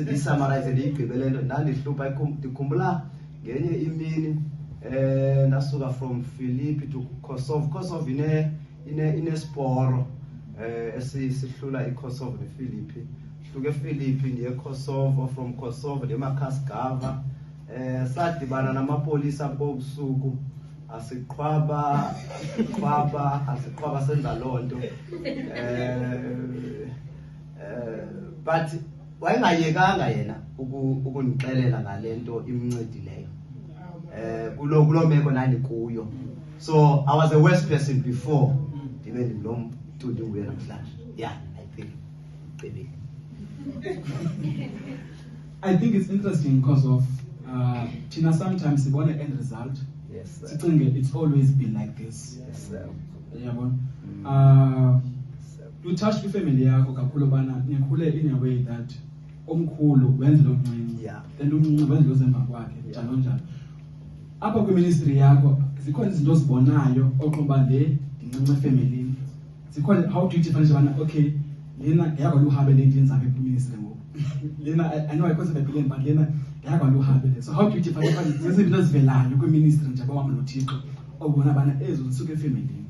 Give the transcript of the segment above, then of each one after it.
ndisummarize ndigqibele nto ndandihlupa ndikhumbula ngenye imini ndasuka from Philippi to Kosovo. Kosovo inesporo sihlula iKosovo nePhilippi. Hluke ePhilippi ndiye Kosovo, from Kosovo ndiye eMakhasigava. Sadibana namapolisa bobusuku asiqhwaba senza loo nto. But wayengayekanga yena ukunixelela ngale nto imncedileyo kulo meko nandikuyo. So I was the worst person before ndibe ndilo mntu ndinguye namhlanje. Yeah, I think it's interesting because of Tina sometimes you want the end result. Yes, It's always been like this. Yes, sir. You touched the family yakho kakhulu bana nikhule in a way that omkhulu wenze lo mncinci. Yeah. Then umncinci wenze uzemva kwakhe njalo njalo. Apha kwi-ministry yakho zikhona izinto ozibonayo oqoba le ndincinci efamilini. Zikhona, how do you differentiate bana okay lena yakwa Luhabe le ndiyenza apha kwi-ministry ngoku. Lena I know I can't say billion but lena yakwa Luhabe le. So how do you differentiate izinto ezivelayo kwi-ministry nje abawami noThixo obona bana ezo zisuka efamilini?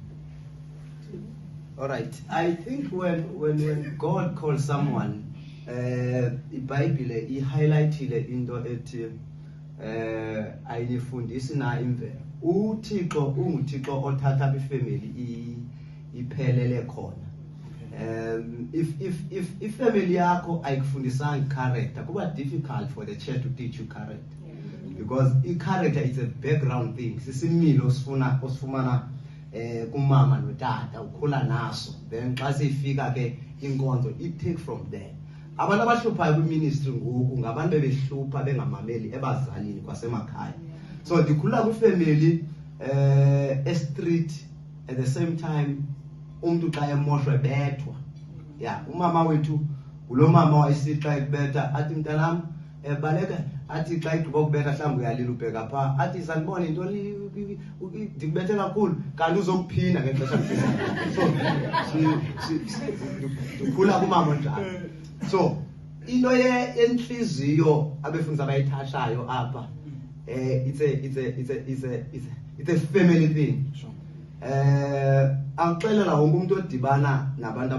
All right. I think when God calls someone, iBhayibhile ihighlightile into ethi ayifundisi na imvelo. uThixo unguThixo othatha ifamily iphelele khona. If family yakho ayikufundisanga character, kuba difficult for the church to teach you character. Because character is a background thing. Sisimilo osifumana kumama notata ukhula naso, then xa sifika ke inkonzo it take from there. Abantu abahluphayo kwi-ministry ngoku ngabantu bebehlupha bengamameli ebazalini kwasemakhaya. So ndikhula kwifamily street, at the same time umuntu xa emoshwe bethwa. Yeah, umama wethu ngulo mama wayesixa ekubetha athi mntanam baleka athi xa igqiba ukubetha mhlawumbi uyalila ubheka phaa athi sanibona into ndikubethe kakhulu kanti uzokuphinda ngexesha so ndikhula kumama njalo. So into yenhliziyo abefundisi abayithashayo apha it's a family thing. Angixelela wonke umuntu odibana nabantu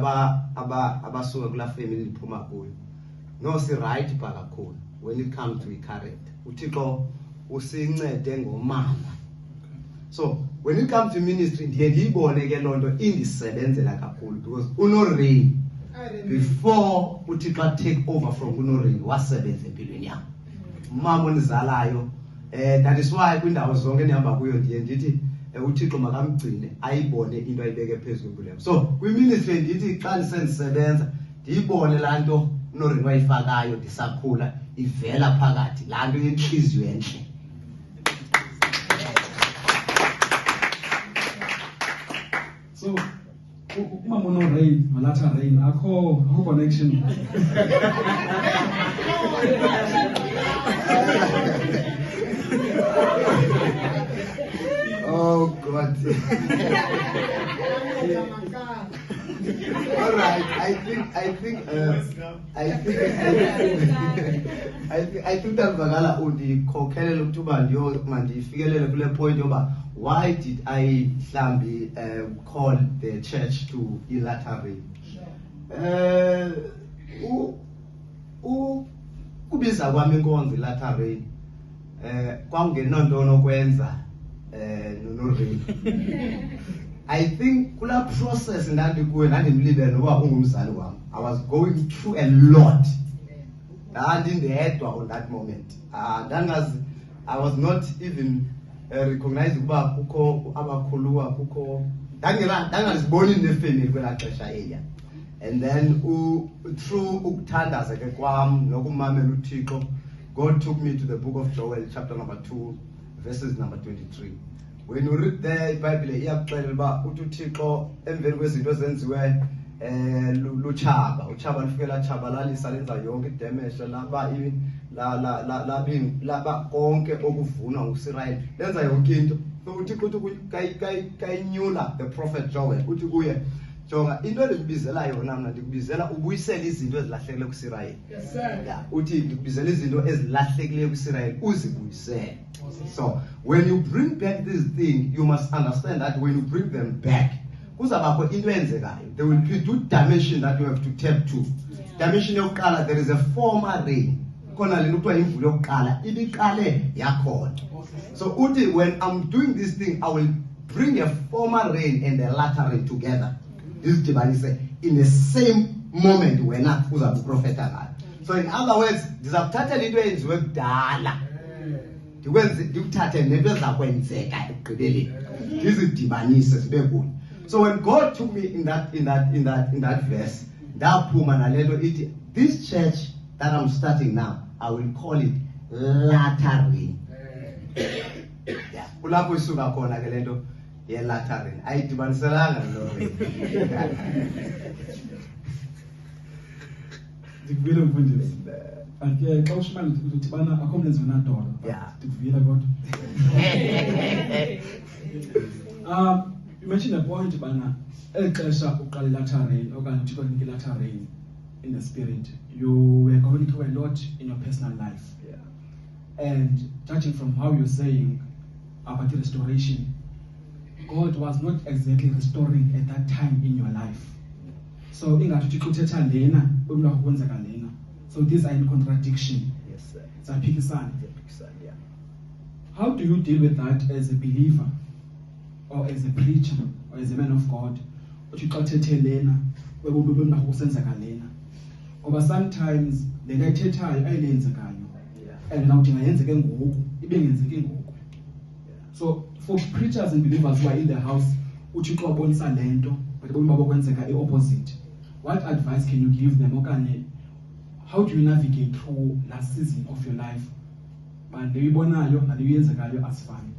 abasuka kula family liphuma kuyo. No, si right pha kakhulu when it comes to character. uThixo usincede ngomama. So when it comes to ministry ndiye ndiyibone ke loo nto indisebenzela kakhulu because uNorain before uThixo take over from uNorain wasebenza empilweni yam. Umama ondizalayo that is why kwindawo zonke endihamba kuyo ndiye ndithi uThixo makamgcine ayibone into ayibeke phezulu kwempilo yam. So kwi-ministry ndithi xa ndisendisebenza ndiyibone laa nto uNorain wayifakayo ndisakhula ivela phakathi laa nto yenhliziyo entle. So umama uNorain malatha Rain akho connection. Oh God. All right. I think that Bagala undikhokelela ukuthi uba mandifikelele kule point yoba why did I mhlambi call the church to Ilatarine? Kubiza kwami inkonzo Ilatarine kwakungenonto nokwenza noNorain. I think kula process ndandikuwe ndandimlibele noba ungumzali wami. I was going through a lot. Ndandindedwa on that moment. I was not even recognizing uba kukho abakhuluwa kukho ndangaziboni nefamily kwela xesha eya. And then through ukuthandaza ke kwam nokumamela uThixo, God took me to the book of Joel chapter number 2 verses number 23. When you read there, iBhayibhile iyakuxelela uba uThixo emveni kwezinto ezenziwe luchaba lufike latshabalalisa lenza yonke idemeshe laba konke okuvunwa nguIsrael lenza yonke into. So uThixo uthi kayinyula the prophet Joel uthi kuye jonga into endikubizela yona mna ndikubizela ubuyisela izinto ezilahlekileyo kwisirayeli. Yes, sir. Yeah, uthi ndikubizela izinto ezilahlekileyo kwisirayeli uzibuyisele. So when you bring back this thing, you must understand that when you bring them back, kuzabakho into eyenzekayo. There will be 2 dimensions that you have to tap to. Dimension yokuqala, there is a former rain. Khona lento kuthiwa imvula yokuqala ibiqale yakhona. So uthi when I'm doing this thing, I will bring a former rain and a latter rain together. This dibanise in the same moment wena uzabe uprofeta ngayo. So in other words, ndizakuthathela into eyenziwe kudala. Ndikuthathe nento ezakwenzeka ekugqibeleni. Ndizidibanise zibe kunye. So when God took me in that verse, ndaphuma nalento ithi, this church that I'm starting now, I will call it latter rain. Yeah, kulapho isuka khona ke lento ye latter rain. Ayidibaniselanga lo. Ndikuvile mfundisi. Ake xa ushimana udibana akho mlenze wenadolo. Yeah. Ndikuvile kodwa. You mentioned a point bana exesha uqala latter rain okanye uthixo kunike latter rain in the spirit. You were going through a lot in your personal life. Yeah. And judging from how you're saying about the restoration, God was not exactly restoring at that time in your life. So ingathi uthixo uthetha lena umntu akwenzeka lena. So these are in contradiction. Yes, sir. Zaphikisana. Yeah. How do you deal with that as a believer or as a preacher or as a man of God? Uthixo uthethe lena webube ungakusenzeka lena. Ngoba sometimes le nto ayithethayo ayilenzekayo. And now ingayenzeke ngoku ibengenzeki ngoku. So for preachers and believers who are in the house, uthixo wabonisa lento but bona bakwenzeka opposite. What advice can you give them? Okanye how do you navigate through last season of your life? But le uyibonayo nale uyenzekayo asifani.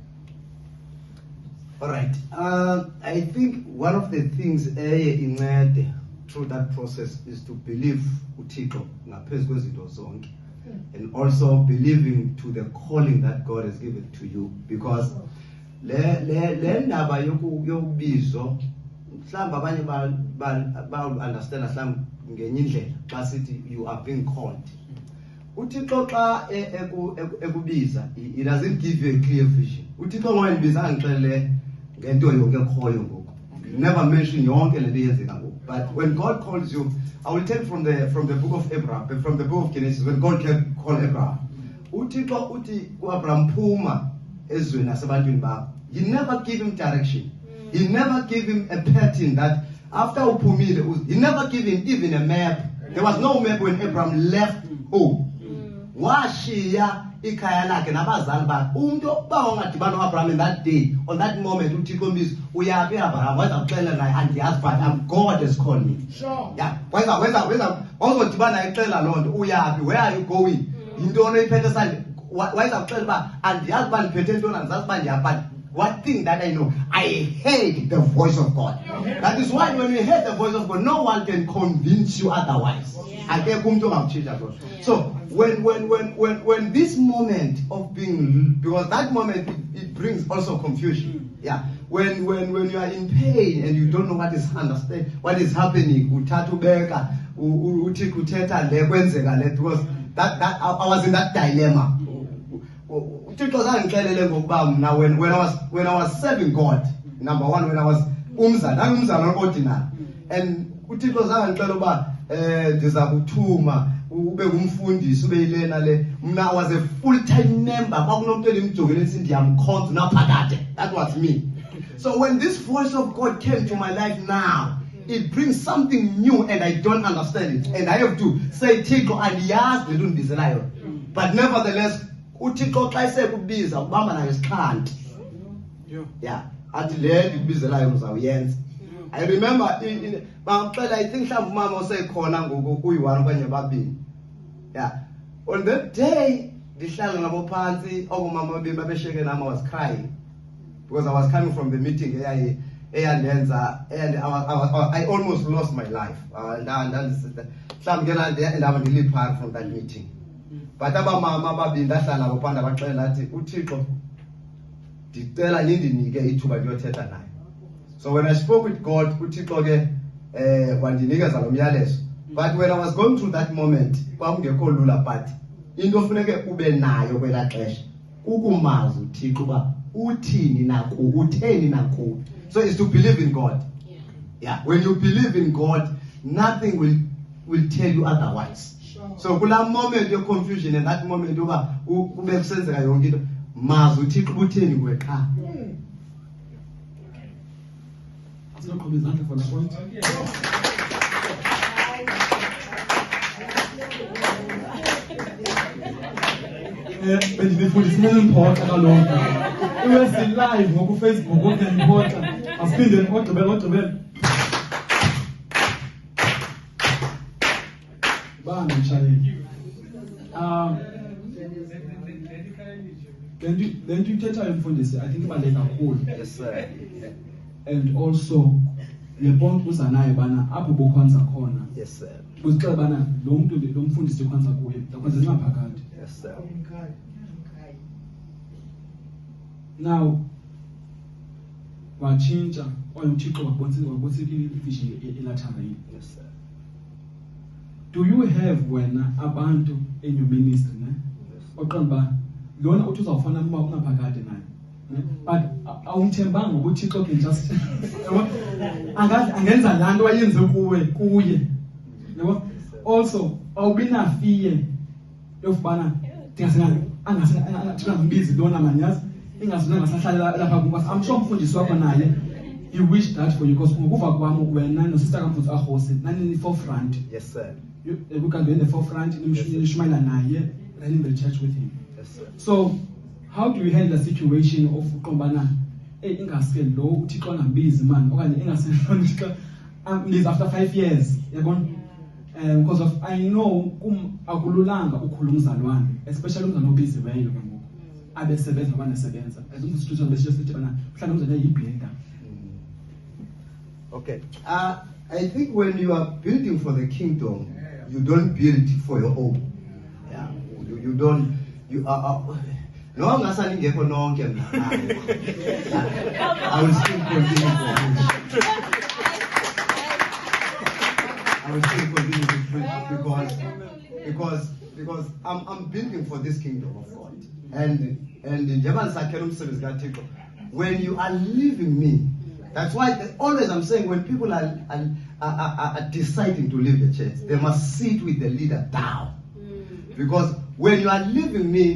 All right. I think one of the things incede through that process is to believe uthixo ngaphezu kwezinto zonke. And also believing to the calling that God has given to you, because le ndaba yokubizo mhlamba abanye ba understand mhlamba ngenye indlela xa sithi you are being called. Uthixo xa ekubiza, he doesn't give you a clear vision. Uthixo ngoyibiza angixelele ngento yonke ekhoyo ngoku. Never mention yonke lento yenzeka ngoku. But when God calls you, I will take from the book of Abraham, from the book of Genesis, when God called Abraham. Uthixo uthi ku-Abraham phuma ezweni nasebantwini bakho. He never give him direction. He never give him a pattern that after uphumile, he never give him even a map. There was no map when Abraham left home. Washiya ikhaya lakhe nabazali bakhe. Umuntu bawangadibana noAbraham in that day, on that moment uthixo mbiza uyaphi Abraham wazakuxela naye andiyazi but God has called me. Sure. Yeah, wawuzodibana ixela loo nto uyaphi, where are you going? Yintoni oyiphethe sandle? Wayezakuxela uba andiyazi uba ndiphethe ntoni, andizazi uba ndiyaphi, but one thing that I know, I heard the voice of God. That is why when you hear the voice of God, no one can convince you otherwise. So when this moment of being, because that moment it brings also confusion. Yeah. When you are in pain and you don't know what is happening, because that I was in that dilemma. Now when I was serving God, number one, when I was ordinary, and I was a full-time member. That was me. So when this voice of God came to my life now, it brings something new and I don't understand it. And I have to say Tiko and yes, they don't listen. But nevertheless, Utiko I say kubiza ubamba na can't. Yeah. At the end, I remember I think some mama say kona ngukuyiwana kwenye babini. Yeah. On that day, the Shalanabopanzi, Mama Bimabesheke was crying because I was coming from the meeting and I almost lost my life. So I'm gonna there and I'm really part from that meeting. But Mama Babi Dashalabopanda Baklati, Utiko dictela nindi nige ithuba liyothetha naye. So when I spoke with God, Utiko wandinikeza lo myalezo. But when I was going through that moment, kwakungekho lula, but into funeke ube nayo kwela xesha ukumazi uThixo uba uthini utheni naku. So it's to believe in God. Yeah, when you believe in God, nothing will tell you otherwise. So kula moment your confusion and that moment uba kube kusenzeka yonke into, mazi uThixo utheni kuwe qha. Asizoqhuba izandla for the point. Bendifundisile impota kaloku. Iwesi live ngoku Facebook okuyimpota. Asiphinde ogqibela. Bana mshayeli. Then you thethayo mfundisi, I think ibaluleke kakhulu. Yes sir. And also le point uza nayo bana apho bokhonza khona. Yes sir. Uzixela bana lo mfundisi okhonza kuye ndakhonza ngaphakathi. Yes sir. Now watshintsha okanye uThixo wabonisa ivision elathanga. Yes sir. Do you have wena abantu in your ministry ne? Oqonda lona uthi uzawufana uma ungaphakathi naye. But awumthembanga uThixo can just angenza laa nto wayenze kuye. Yabo? Also awubina fear yofubana angasingambizi lona manyazi ingazona ngasahlalela lapha kuba I'm sure umfundisi wakho naye you wish that for you because ngokuva kwami wena nosista kaMfundisi Ahose nani forefront. Yes sir. You can be in the forefront nishumayela naye running the church with him. Yes sir. So how do you handle the situation of uqombana ingaske lo uThixo angambizi man okanye ingasenhloni uThixo after 5 years yabona because of I know akululanga ukhuluma umzalwane especially umzalwane obiziweyo kangoku abesebenza abanesebenza as umfundisi besho sithi bana mhlawumbe umzalwane yibuilder. Okay. I think when you are building for the kingdom, you don't build for your own. Yeah. You don't. You are. No, I'm not saying I will still continue because I'm building for this kingdom of God. And when you are leaving me, that's why always I'm saying when people are deciding to leave the church, they must sit with the leader down. Because when you are leaving me,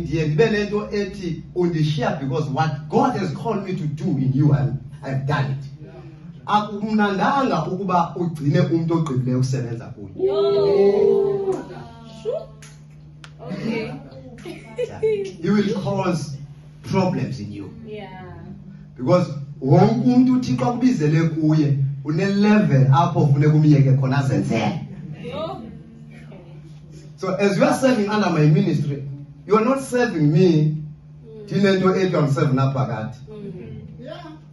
because what God has called me to do in you, and I've done it. Okay. He will cause problems in you. Yeah. Because wonke umuntu uThixo akubizele kuye une-level apho funeka umyeke khona azenzele. So as you are serving under my ministry, you are not serving me ndinento ethi awuserve naphakathi.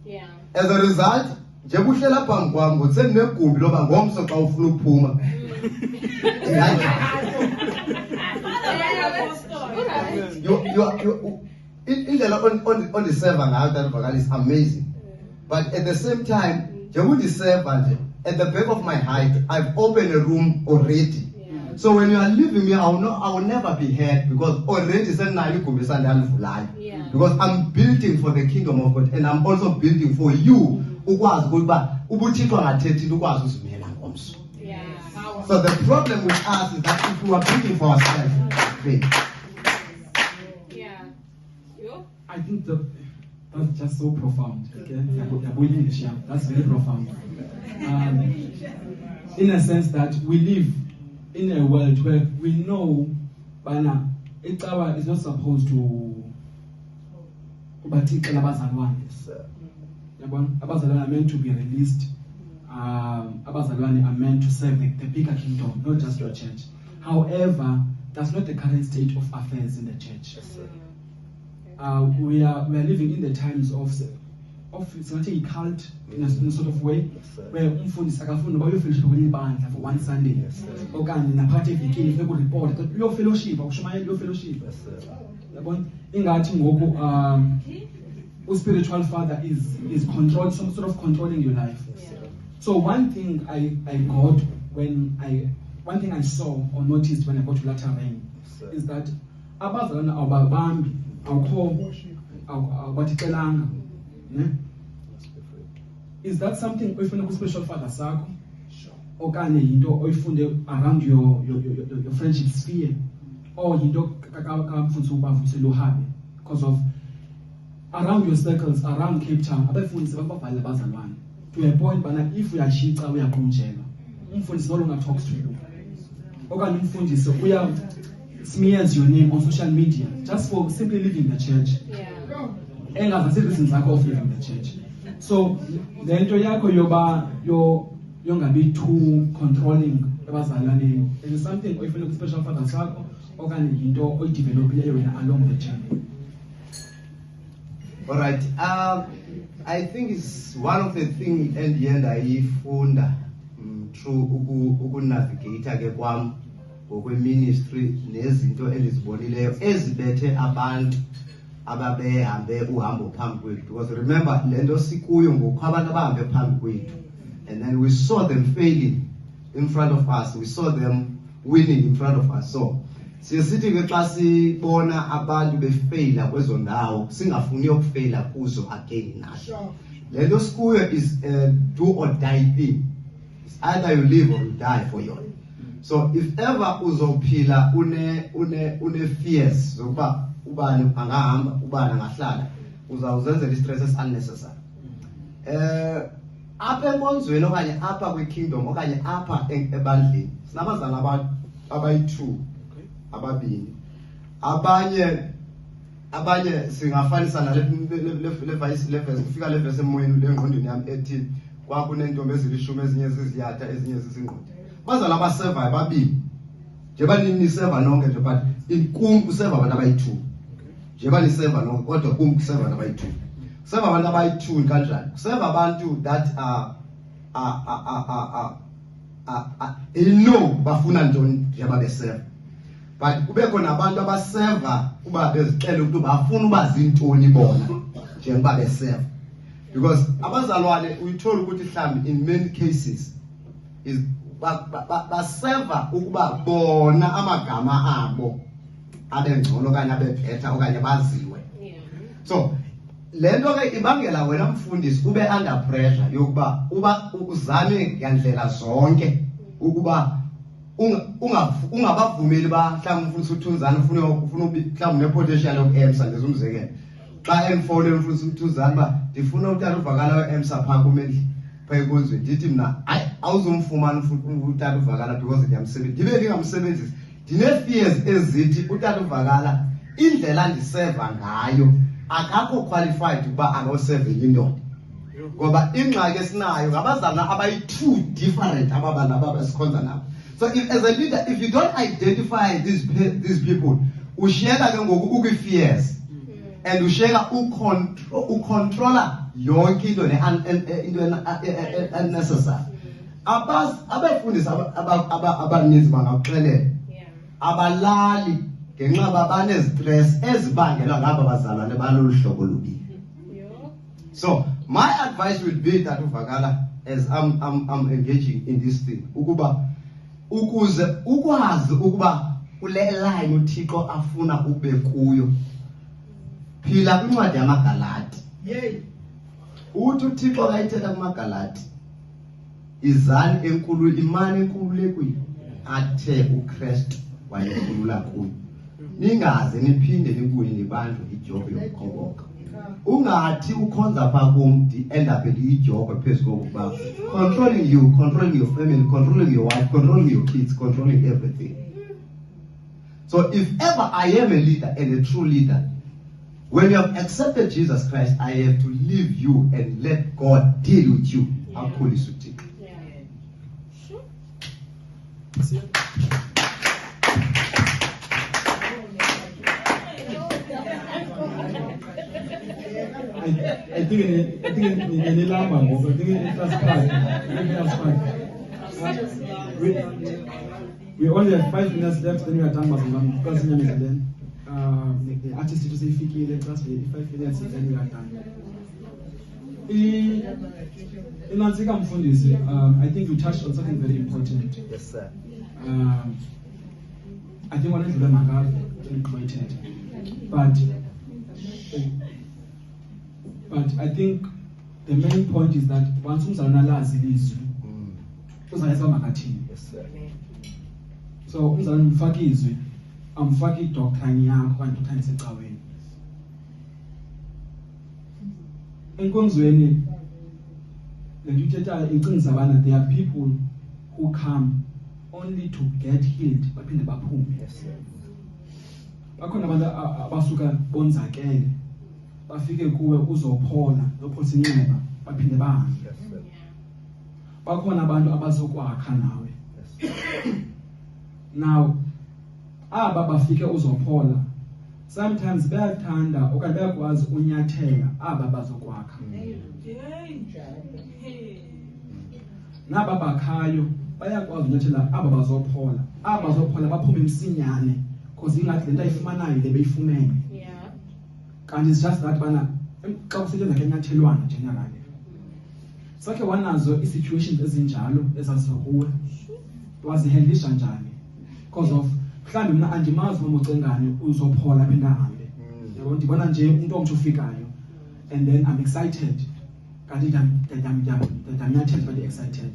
Yeah. As a result, njengoba uhlela phambi kwam ngosenegumbi loba ngomso xa ufuna ukuphuma. Indlela on the server ngayo that vakazi is amazing. But at the same time, njengoba server at the back of my height, I've opened a room already. Yeah. So when you are leaving me, I will never be hurt because already Yeah. because I'm building for the kingdom of God and I'm also building for you. Yeah. So the problem with us is that if we are building for ourselves, faith. Yeah. You? I think that's just so profound. Okay? That's very profound. In a sense that we live in a world where we know Bana Itawa is not supposed to Abazalwane are meant to be released. Abazalwane are meant to serve the bigger kingdom, not just your church. However, that's not the current state of affairs in the church. We are living in the times of it's not a cult in a sort of way where umfundisi akafuna uba uyofellowship kwibandla for one Sunday okanye naphathe evekini funeka ureport uyofellowship akushumayela uyofellowship yabona ingathi ngoku spiritual father is control some sort of controlling your life. So one thing I got one thing I saw or noticed when I got to Luhabe is that abazalwane awubabambi awubathicelanga, ne? Is that something oyifunda ku-special father sakho okanye yinto oyifunde around your friendship sphere, or yinto kamfundisi ubavuse Luhabe because of around your circles around Cape Town abefundisi bababhale abazalwane to a point bana if uyashica uyaqunjelwa umfundisi no longer talks to you, okanye umfundisi smears your name on social media just for simply leaving the church. Engazazi reasons zakho of leaving the church. So the nto yakho yongabi too controlling ebazalwaneni is something oyifuna ku-special father sakho okanye yinto oyidevelopileyo wena along the journey. All right. I think it's one of the things at the end I found through ukunavigate ke kwam ngokwe-ministry nezinto endizibonileyo ezibethe abantu ababehambe uhambo phambi kwethu, because remember le nto sikuyo ngoku abantu abahambe phambi kwethu, and then we saw them failing in front of us, we saw them winning in front of us. So sithi ke xa sibona abantu befeyila kwezo ndawo singafuni ukufeyila kuzo again nathi. Le nto sikuyo is a do or die thing. It's either you live or you die for you. So if ever uzophila une fears zokuba ubani angahamba ubani angahlala, uzawuzenzela i-stress is unnecessary. Apha enkonzweni okanye apha kwi-kingdom okanye apha ebandleni sinabazali abayi-2 ababini, abanye singafanisa nale kufika le verse emoyeni engqondweni yami ethi kwakuneentombi ezilishumi ezinye ziziyatha ezinye zizingqondi. Bazali abasevayo babili nje baniseva nonke nje, but kum kuseva abantu abayi-2 nje baniseva nonke, kodwa kum kuseva abantu abayi-2. Kuseva abantu abayi-2 kanjani? Kuseva abantu that bafuna ntoni njengoba beseva, but kube khona abantu abaseva kuba bezixela ukuthi bafuna uba zintoni bona njengoba beseva. Because abazalwane uyithola ukuthi mhlawumbi in many cases is baseva ukuba bona amagama abo abengcono okanye abebhetha okanye baziwe. So le nto ke ibangela wena mfundisi ube under pressure yokuba uzame ngandlela zonke ukuba ungabavumeli ba mhlawumbi umfundisi uThunzana ufuna mhlawumbi nepotential yoku-EMSA nje umzekelo. Xa emfonela umfundisi uThunzana uba ndifuna utata uvakala we-EMSA phaa kumendli phaa enkonzweni, ndithi mna hayi awuzumfumana utata uvakala because ndiyamsebenzisa, ndibe ndingamsebenzisi. Ndine-fears ezithi utata uvakala indlela ndiseva ngayo akakho qualified ukuba angosevela indoda, ngoba ingxaki esinayo ngabazalwana abayi-2 different ababana ababesikhonza nabo. So if, as a leader, if you don't identify these people, ushiyeka ke ngoku ukwi-fears and ushiyeka ucontrola yonke into unnecessary. Abafundisi abaninzi bangakuxelela abalali ngenxa yoba banezistress ezibangelwa ngaba bazalwane balolu hlobo lubili. So my advice would be that uvakala as I'm engaging in this thing ukuba ukuze ukwazi ukuba kule line uThixo afuna ube kuyo, phila kwincwadi yamaGalati. Uthi uThixo kayithetha kumaGalati, izani enkulu imani enkululekweni athe uKristu wayekhulula kuyo, ningaze niphinde nibuye nibanjwe ijoko yokukhoboka. Ungathi ukhonza phaa kum end up ijoko phezu kokuba controlling you, controlling your family, controlling your wife, controlling your kids, controlling everything. So if ever I am a leader and a true leader, when you have accepted Jesus Christ, I have to leave you and let God deal with you. How cool is it? I think in the language, I think in class part. We only have 5 minutes left, then we are done because then the artist to say 5 minutes, then we are done. Inansika Mfundisi, I think you touched on something very important. Yes, sir. I think one of the Magav included, but I think the main point is that once umzalana is uzayeza makathini. Yes, sir. So umzalana umfaka izwi, amfaka idoctrine yakho kanti doctrine isecaweni. Enkonzweni there are people who come only to get healed baphinde baphume. Yes, sir. Bakhona abantu abasuka bonzakele bafike kuwe uzophola lophosa inxeba baphinde bahambe. Yes, sir. Bakhona abantu abazokwakha nawe. Yes, sir. Now aba bafike uzophola sometimes bayathanda okanye bayakwazi unyathela aba bazokwakha. Naba bakhayo bayakwazi unyathela aba bazophola. Aba bazophola baphume msinyane because ingathi lento ayifumanayo le beyifumene. And it's just that bana xa kusetshenzwa kenyathelwana generally. Sakhe wanazo i-situations ezinjalo ezazizokuwe wazihandlisha njani because of mhlawumbe mina andimazi noma ucengane uzophola apha ahambe. Yabo ndibona nje umuntu omtsho ufikayo and then I'm excited kanti ndamnyathela but excited.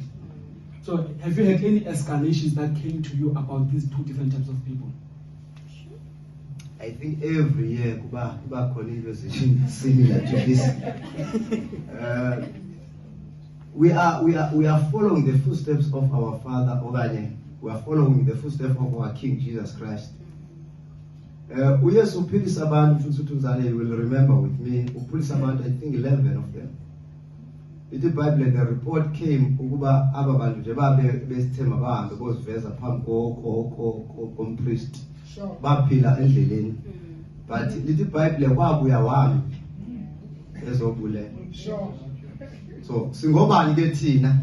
So have you had any escalations that came to you about these two different types of people? I think every year kuba khona into similar to this. We are following the footsteps of our Father okanye we are following the footsteps of our King Jesus Christ. Uyesu uphilisa abantu futhi uthunzane, you will remember with me uphilisa abantu I think 11 of them. In the Bible the report came ukuba aba bantu nje babe besithema bahambe boziveza phambi kompriest. Baphila endleleni. But lithi Bible kwabuya wami ezobule. So singobani ke thina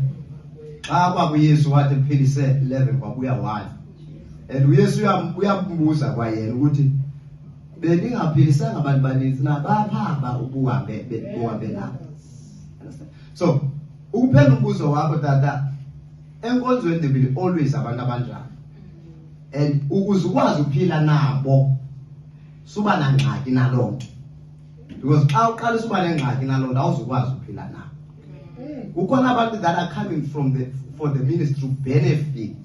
xa kwakuYesu wathi philise 11 kwabuya 1. And uYesu uyambuza kwayena ukuthi bendingaphilisanga abantu baninzi na baphamba ubuhambe nabo. So ukuphendula umbuzo wakho tata, enkonzweni there will always abantu abanjani. And ukuze ukwazi ukuphila nabo suba nangxaki nalonto. Because xa uqala suba nengxaki nalonto awuzukwazi ukuphila nabo. Kukhona abantu that are coming for the ministry to benefit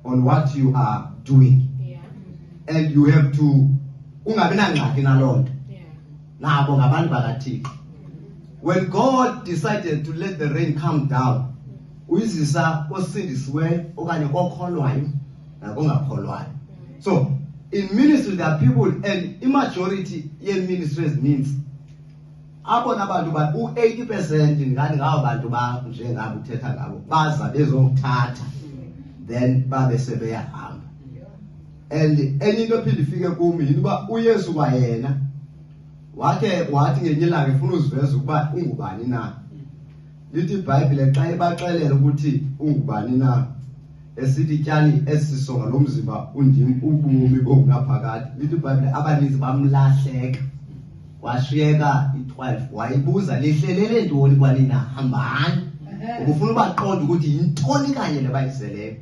on what you are doing. And you have to ungabi nangxaki nalonto. Nabo ngabantu bakaThixo. When God decided to let the rain come down, uyizisa osindisiweyo okanye okholwayo nakongakholwayo. So in ministry there are people, and imajority ye ministries means abona abantu ba u80% ngani ngawo bantu ba njengabo uthetha ngabo baza bezothatha then babe sebeyahamba. And enye into phinde ifike kumi yinto uYesu kwayena wathi ngenye ilanga efuna uziveza ukuba ungubani na. Lithi iBhayibhile xa ibaxelela ukuthi ungubani na esithi tyani esisonga lo mzimba undimi ubomi bongaphakathi. Lithi iBhayibhile abaninzi bamlahleka washiyeka i12 wayibuza lihlelele ntoni kwanina hambani ukufuna ubaqonda ukuthi yintoni kanye lebayiseleyo.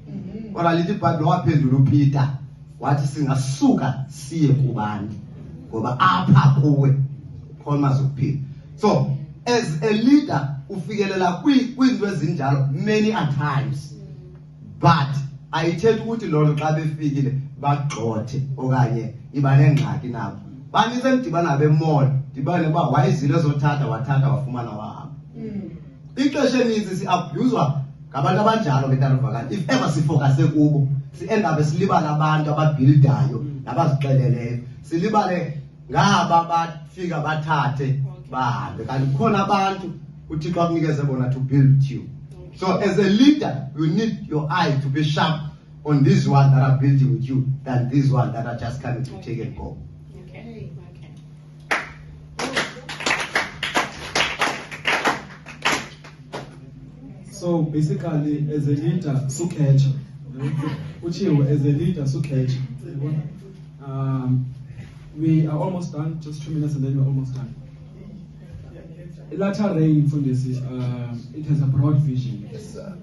Kodwa lithi iBhayibhile waphendula uPeter wathi singasuka siye kubani ngoba apha kuwe khona zokuphila. So as a leader ufikelela kwizinto ezinjalo many a times, but ayithethi ukuthi lolo xa befikile bagxothe okanye iba nengxaki nabo. Banise mdibana bemall dibane ba wayizile ezothatha wathatha wafumana wahamba. Ixesha elininzi siabuzwa ngabantu abanjalo betaluvakala. If ever sifocuse kubo si-end up silibala abantu ababuildayo nabazixeleleyo, silibale ngaba bafika bathathe bahambe kanti kukhona abantu uThixo akunikeze bona to build you. So as a leader you need your eye to be sharp on these ones that are building with you than these ones that are just coming to take and go. Okay. So basically as a leader sukhetha. Uchiwe as a leader sukhetha. We are almost done, just 2 minutes and then we're almost done. Latter Rain Fundesi, it has a broad vision. Yes, sir.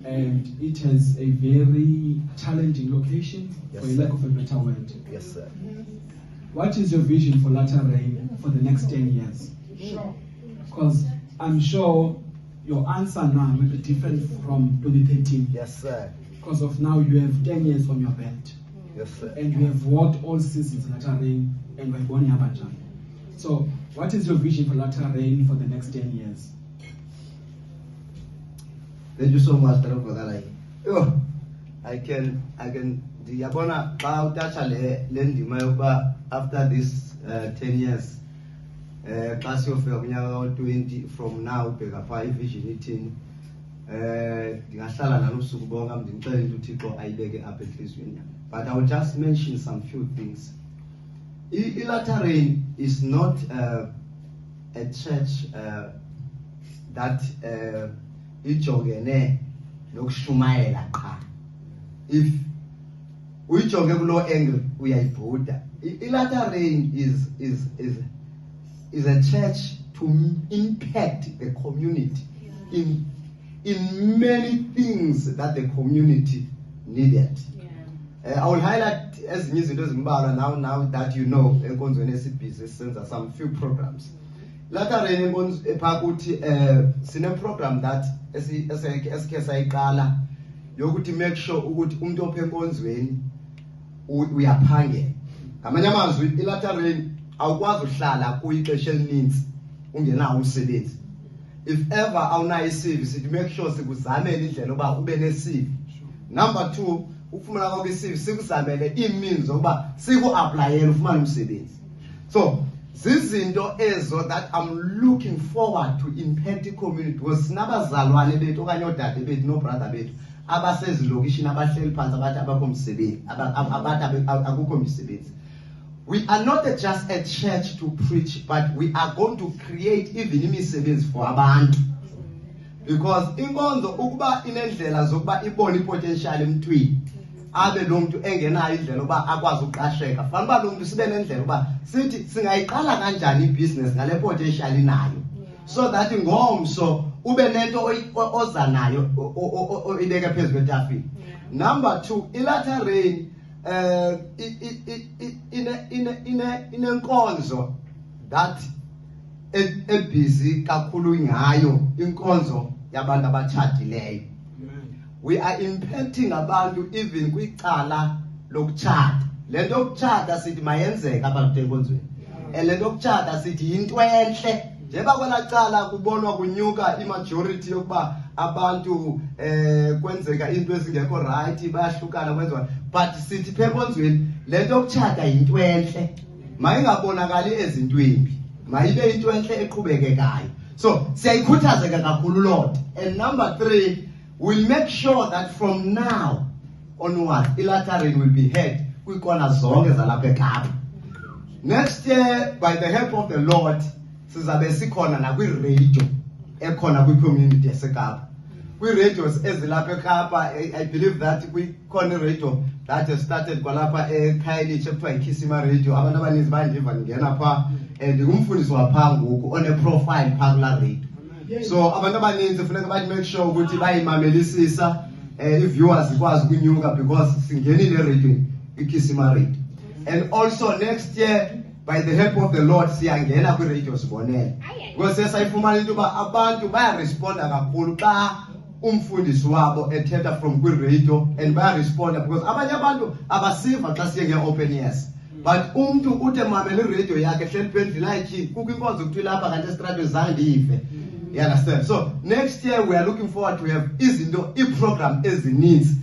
And it has a very challenging location, Yes, for a lack of a better word. Yes, sir. What is your vision for Latter Rain for the next 10 years? Because I'm sure your answer now will be different from 2013. Yes, sir. Because of now you have 10 years on your belt. Yes, sir. And you have worked all seasons Latter Rain and Waiboni Abajan. So what is your vision for Latter Rain for the next 10 years? Thank you so much, for that. I can. Yabona after this 10 years, class of 20 from now, vision eating. But I'll just mention some few things. Latter Rain is not a church that ijongene nokushumayela qha. If uyijonge kulo angle uyayibhuda. Latter Rain is a church to impact the community in many things that the community needed. I will highlight as now that you know enkonzweni esibhizi senza some few programs. Latter Rain epakuthi sine program that esikhe sayiqala yokuthi make sure ukuthi umuntu ophe enkonzweni uyaphangela. Ngamanye amazwi Latter Rain awukwazi uhlala kuyixesha elininzi ungenawo umsebenzi. If ever awunayo i-CV sithi make sure sikuzamele indlela oba ube ne-CV. Number 2, ufumana kwakho i-CV sikuzamele ii-means zokuba siku-aplayele ufumane umsebenzi. So zizinto ezo that I'm looking forward to impact i-community because sinabazalwane bethu okanye oodade bethu no-brother bethu abasezilokishini abahleli phansi abathi abakho msebenzi abathi akukho msebenzi. We are not just a church to preach, but we are going to create even imisebenzi for abantu. Because inkonzo ukuba inendlela zokuba ibone ipotential emntwini abe lo muntu engenayo indlela oba akwazi uqasheka fanele ba lo muntu sibe nendlela oba sithi singayiqala kanjani ibusiness ngale potential inayo so that ngomso ube nento oza nayo ibeke phezulu kwetafile. Number 2, Latter Rain inenkonzo that ebusy kakhulu ngayo inkonzo yabantu abatshadileyo. We are impacting abantu even kwicala lokutshada. Lento yokutshada sithi mayenzeka abantu enkonzweni. Lento yokutshada sithi into enhle. Njeba kwela cala kubonwa kunyuka imajority yokuba abantu kwenzeka into ezingekho right bayahlukana kwenziwa. But sithi phekonzweni lento yokutshada into enhle. Mayingabonakali ezintwini. Mayibe into enhle eqhubekekayo. So siyayikhuthazeka kakhulu Lord. And number 3, we'll make sure that from now onward, Latter Rain will be heard kwikona zonke zalapha eKapa. Next year, by the help of the Lord, sizabe sikhona nakwi-radio ekhona kwi-community yaseKapa. Kwi-radios ezilapha eKapa, I believe that kwikhona i-radio that has started kwalapha eKhayelitsha ekuthiwa yiKhisima Radio. Abantu abaninzi bandiva ngena pha and ngumfundisi wapha ngoku on a profile pha kula radio. So abantu abaninzi funeka bathi make sure ukuthi bayimamelisisa i-viewers ikwazi ukunyuka because singenile eradioini iKhisima Radio. And also next year by the help of the Lord siyangena kwi-radio sibonele because sesayifumana into uba abantu bayaresponda kakhulu xa umfundisi wabo ethetha from kwi-radio and bayaresponda because abanye abantu abasiva xa siye nge-open ears. But umuntu uthi mamela i-radio yakhe hleli pendlini ayityi kukho inkonzo kuthiwa lapha kanti esitratweni zange ndiyive. You understand? So next year we are looking forward to have izinto i-program ezininzi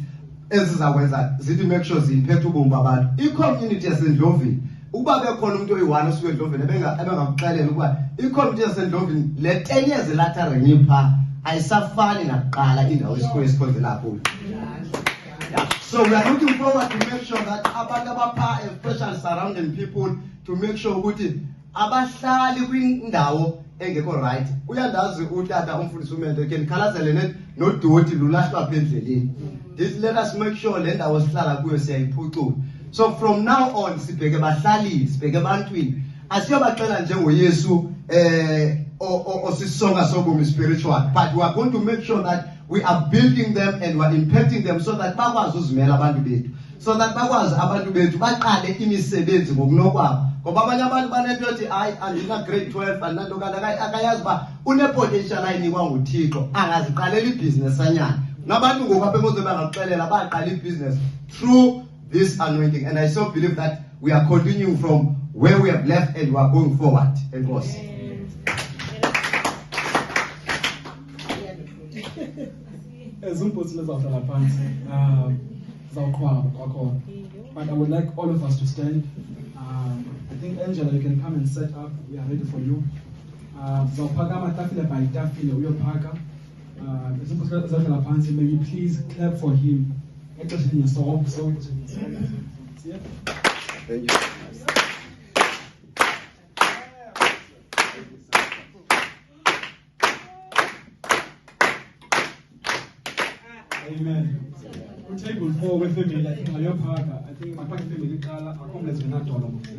ezizakwenza zithi make sure ziimphethe ubomi babantu. I-community yaseNdlovini ukuba bekhona umuntu oyi-1 osuke eNdlovini ebengakuxelela ukuba i-community yaseNdlovini le 10 years Latter Rain ipha ayisafani nakuqala indawo esikhonzela kuyo. So we are looking forward to make sure that abantu abapha especially surrounding people to make sure ukuthi abahlali kwindawo engekho right. Uyandazi utata umfundisi umente ke nikhalazele nodoti lulahlwa apha endleleni. This let us make sure le ndawo sihlala kuyo siyayiphucula. So from now on sibheke bahlali sibheke ebantwini asiyobaxela njengoYesu or sisonga sobomi spiritual, but we are going to make sure that we are building them and we are impacting them so that bakwazi uzimela abantu bethu, so that bakwazi abantu bethu baqale imisebenzi ngokunokwabo. Ngoba abanye abantu banento yothi hayi andina grade 12 andinanto kanti akayazi uba une-potential ayinikwa nguThixo angaziqalela ibhizinesi anyana. Nabantu ngoku apha emozweni bangakuxelela baqala ibhizinesi through this anointing, and I so believe that we are continuing from where we have left and we are going forward. Enkosi. But I would like all of us to stand. I think Angela, you can come and set up. We are ready for you. May you please clap for him. Thank you. Amen. Table 4 with family, I think your partner. I think my family, I come let's not all of them.